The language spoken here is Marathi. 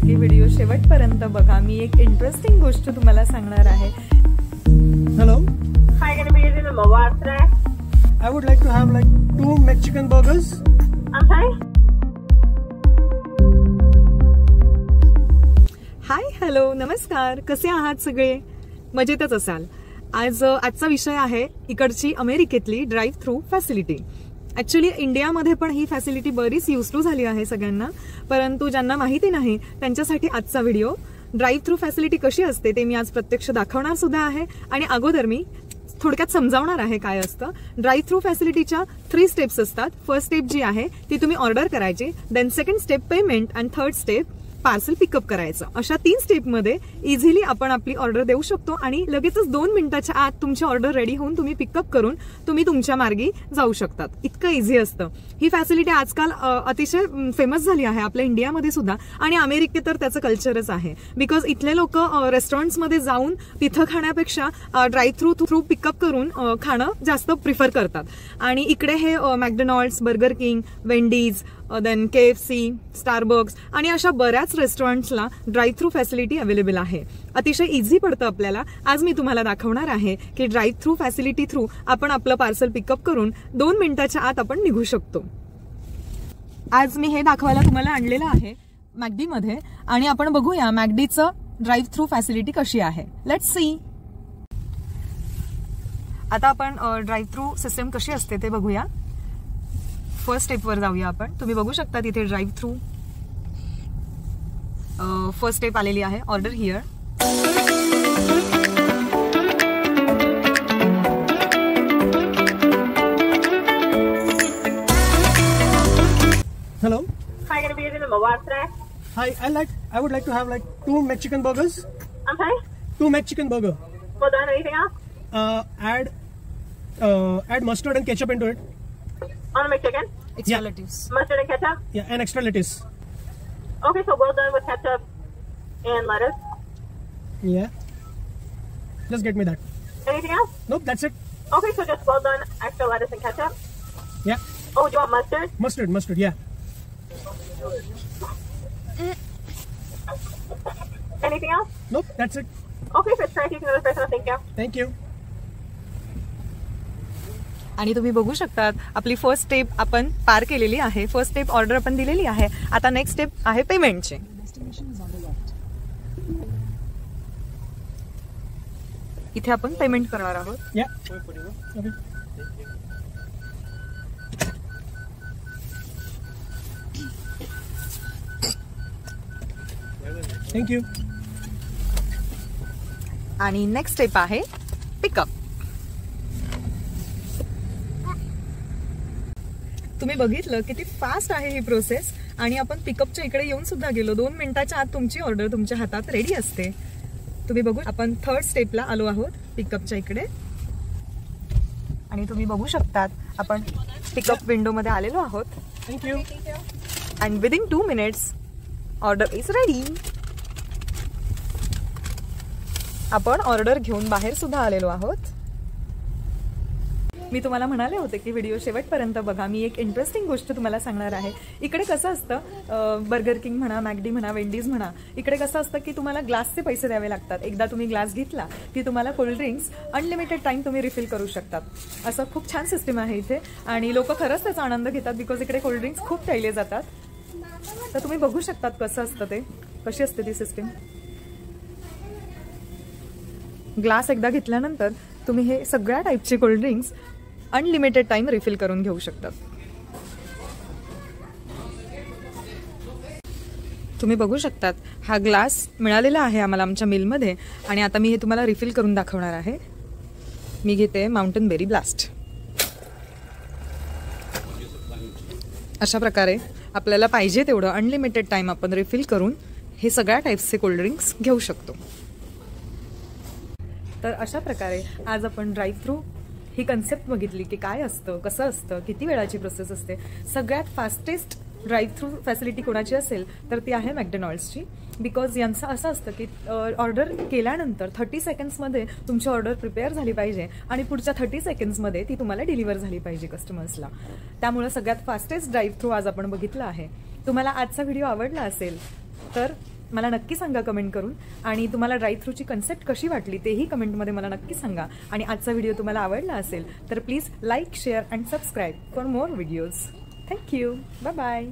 की व्हिडिओ शेवटपर्यंत बघा. मी एक इंटरेस्टिंग गोष्ट तुम्हाला सांगणार आहे. Hello. Hi, gonna be using the mobile app today? I would like to have like 2 Mexican burgers. I'm sorry? High, hello, नमस्कार. कसे आहात सगळे? मजेतच असाल. आजचा विषय आहे इकडची अमेरिकेतली ड्राईव्ह थ्रू फॅसिलिटी. ऍक्च्युली इंडियामध्ये पण ही फॅसिलिटी बरीच युजफुल झाली आहे सगळ्यांना, परंतु ज्यांना माहिती नाही त्यांच्यासाठी आजचा व्हिडिओ. ड्राईव्ह थ्रू फॅसिलिटी कशी असते ते मी आज प्रत्यक्ष दाखवणार सुद्धा आहे आणि अगोदर मी थोडक्यात समजावणार आहे काय असतं. ड्राईव्ह थ्रू फॅसिलिटीच्या 3 स्टेप्स असतात. फर्स्ट स्टेप जी आहे ती तुम्ही ऑर्डर करायची, देन सेकंड स्टेप पेमेंट आणि थर्ड स्टेप पार्सल पिकअप करायचं. अशा 3 स्टेपमध्ये इझिली आपण आपली ऑर्डर देऊ शकतो आणि लगेचच 2 मिनिटाच्या आत तुमची ऑर्डर रेडी होऊन तुम्ही पिकअप करून तुम्ही तुमच्या मार्गी जाऊ शकतात. इतकं इझी असतं. ही फॅसिलिटी आजकाल अतिशय फेमस झाली आहे आपल्या इंडियामध्ये सुद्धा आणि अमेरिकेत तर त्याचं कल्चरच आहे. बिकॉज इथले लोक रेस्टॉरंट्समध्ये जाऊन तिथं खाण्यापेक्षा ड्राईव्ह थ्रू पिकअप करून खाणं जास्त प्रिफर करतात. आणि इकडे हे McDonald's, Burger King, Wendy's, then KFC, Starbucks आणि अशा बऱ्याच रेस्टॉरंट्सला ड्राईव्ह थ्रू फॅसिलिटी अवेलेबल आहे. अतिशय इझी पडतं आपल्याला. आज मी तुम्हाला दाखवणार आहे की ड्राईव्ह थ्रू फॅसिलिटी थ्रू आपण आपलं पार्सल पिकअप करून 2 मिनिटाच्या आत आपण निघू शकतो. आज मी हे दाखवायला तुम्हाला आणलेलं आहे मॅकडीमध्ये आणि आपण बघूया मॅकडीचं ड्राईव्ह थ्रू फॅसिलिटी कशी आहे. Let's see. आता आपण ड्राईव्ह थ्रू सिस्टम कशी असते ते बघूया. फर्स्ट स्टेपवर जाऊया आपण. तुम्ही बघू शकता तिथे ड्राईव्ह थ्रू फर्स्ट स्टेप आलेली आहे, order here. Hello. Hi, gonna be using the mobile app today? Hi. I would like to have like 2 Mexican burgers. I'm sorry? 2 Mexican burger. Well done. Anything else? Add mustard and ketchup into it. On a McChicken? Extra Yeah. lettuce. Mustard and ketchup? Yeah, and extra lettuce. Okay, so well done with ketchup and lettuce. Yeah. Just get me that. Anything else? Nope, that's it. Okay, so just well done, extra lettuce and ketchup. Yeah. Oh, do you want mustard? Mustard, yeah. Anything else? Nope, that's it. Okay, so try taking another person. Thank you. Thank you. आणि तुम्ही बघू शकतात आपली फर्स्ट स्टेप आपण पार केलेली आहे. फर्स्ट स्टेप ऑर्डर आपण दिलेली आहे. आता नेक्स्ट स्टेप आहे पेमेंटची. इथे आपण पेमेंट करणार आहोत. Yeah. Okay. Thank you. आणि नेक्स्ट स्टेप आहे पिकअप. तुम्ही बघितलं किती फास्ट आहे ही प्रोसेस आणि आपण पिकअपच्या इकडे येऊन सुद्धा गेलो. 2 मिनिटाच्या आत तुमची ऑर्डर तुमच्या हातात रेडी असते. तुम्ही बघू, आपण थर्ड स्टेपला आलो आहोत पिकअपच्या इकडे आणि तुम्ही बघू शकतात आपण पिकअप विंडोमध्ये आलेलो आहोत. Thank you. And within 2 minutes order is ready. आपण ऑर्डर घेऊन बाहेर सुद्धा आलेलो आहोत. मी तुम्हाला म्हणाले होते की व्हिडिओ शेवटपर्यंत बघा. मी एक इंटरेस्टिंग गोष्ट तुम्हाला सांगणार आहे. इकडे कसं असतं, बर्गर किंग म्हणा, मॅकडी म्हणा, वेंडीज म्हणा, इकडे कसं असतं की तुम्हाला ग्लासचे पैसे द्यावे लागतात. एकदा तुम्ही ग्लास घेतला की तुम्हाला कोल्ड्रिंक्स अनलिमिटेड टाइम तुम्ही रिफिल करू शकतात. असं खूप छान सिस्टम आहे इथे आणि लोक खरंच त्याचा आनंद घेतात बिकॉज इकडे कोल्ड्रिंक्स खूप प्यायले जातात. तर तुम्ही बघू शकतात कसं असतं ते, कशी असते ती सिस्टीम. ग्लास एकदा घेतल्यानंतर तुम्ही हे सगळ्या टाईपचे कोल्ड्रिंक्स अनलिमिटेड टाइम रिफिल करून घेऊ शकतात. तुम्ही बघू शकतात हा ग्लास मिळालेला आहे आम्हाला आमच्या मिलमध्ये आणि आता मी हे तुम्हाला रिफिल करून दाखवणार आहे. मी घेते माउंटेन बेरी ब्लास्ट. अशा प्रकारे आपल्याला पाहिजे तेवढं अनलिमिटेड टाइम आपण रिफिल करून हे सगळ्या टाईप्सचे कोल्ड्रिंक्स घेऊ शकतो. तर अशा प्रकारे आज आपण ड्राईव्ह थ्रू ही कन्सेप्ट बघितली की काय असतं, कसं असतं, किती वेळाची प्रोसेस असते. सगळ्यात फास्टेस्ट ड्राईव्ह थ्रू फॅसिलिटी कोणाची असेल तर ती आहे मॅकडॉनल्ड्सची. बिकॉज यांचं असं असतं की ऑर्डर केल्यानंतर 30 सेकंड्समध्ये तुमची ऑर्डर प्रिपेअर झाली पाहिजे आणि पुढच्या 30 सेकंड्समध्ये ती तुम्हाला डिलिव्हर झाली पाहिजे कस्टमर्सला. त्यामुळे सगळ्यात फास्टेस्ट ड्राईव्ह थ्रू आज आपण बघितलं आहे. तुम्हाला आजचा व्हिडिओ आवडला असेल तर मला नक्की सांगा कमेंट करून. आणि तुम्हाला ड्राईव्ह थ्रूची कन्सेप्ट कशी वाटली तेही कमेंटमध्ये मला नक्की सांगा. आणि आजचा व्हिडिओ तुम्हाला आवडला असेल तर please like, share and subscribe for more videos. Thank you. Bye bye.